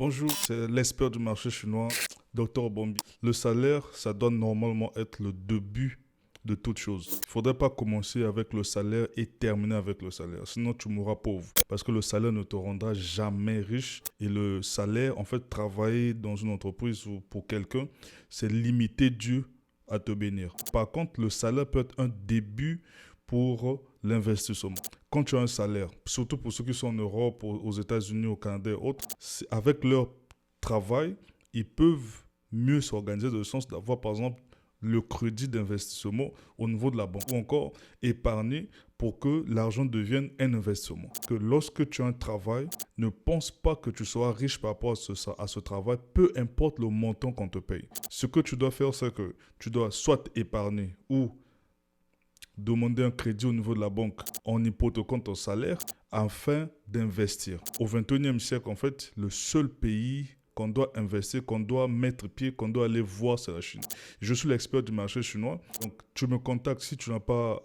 Bonjour, c'est l'expert du marché chinois, Dr Bombi. Le salaire, ça doit normalement être le début de toute chose. Il ne faudrait pas commencer avec le salaire et terminer avec le salaire, sinon tu mourras pauvre. Parce que le salaire ne te rendra jamais riche et le salaire, en fait, travailler dans une entreprise ou pour quelqu'un, c'est limiter Dieu à te bénir. Par contre, le salaire peut être un début pour l'investissement. Quand tu as un salaire, surtout pour ceux qui sont en Europe, aux États-Unis, au Canada et autres, avec leur travail, ils peuvent mieux s'organiser dans le sens d'avoir, par exemple, le crédit d'investissement au niveau de la banque ou encore épargner pour que l'argent devienne un investissement. Que lorsque tu as un travail, ne pense pas que tu seras riche par rapport à ce travail, peu importe le montant qu'on te paye. Ce que tu dois faire, c'est que tu dois soit épargner ou demander un crédit au niveau de la banque en hypothéquant ton salaire afin d'investir. Au 21e siècle, en fait, le seul pays qu'on doit investir, qu'on doit mettre pied, qu'on doit aller voir, c'est la Chine. Je suis l'expert du marché chinois, donc tu me contactes si tu n'as pas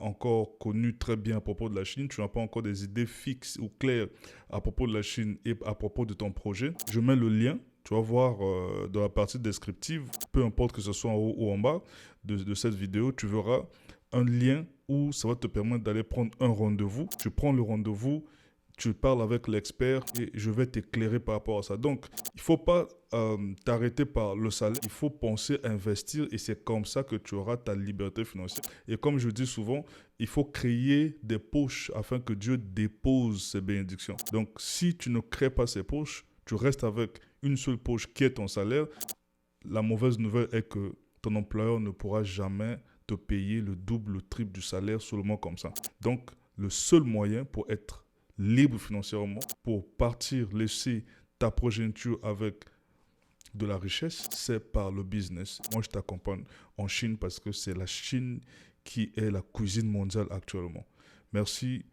encore connu très bien à propos de la Chine, tu n'as pas encore des idées fixes ou claires à propos de la Chine et à propos de ton projet. Je mets le lien. Tu vas voir dans la partie descriptive, peu importe que ce soit en haut ou en bas de cette vidéo, tu verras un lien où ça va te permettre d'aller prendre un rendez-vous. Tu prends le rendez-vous, tu parles avec l'expert et je vais t'éclairer par rapport à ça. Donc, il ne faut pas t'arrêter par le salaire. Il faut penser à investir et c'est comme ça que tu auras ta liberté financière. Et comme je dis souvent, il faut créer des poches afin que Dieu dépose ses bénédictions. Donc, si tu ne crées pas ces poches, tu restes avec une seule poche qui est ton salaire. La mauvaise nouvelle est que ton employeur ne pourra jamais te payer le double, le triple du salaire seulement comme ça. Donc, le seul moyen pour être libre financièrement, pour partir, laisser ta progéniture avec de la richesse, c'est par le business. Moi, je t'accompagne en Chine parce que c'est la Chine qui est la cuisine mondiale actuellement. Merci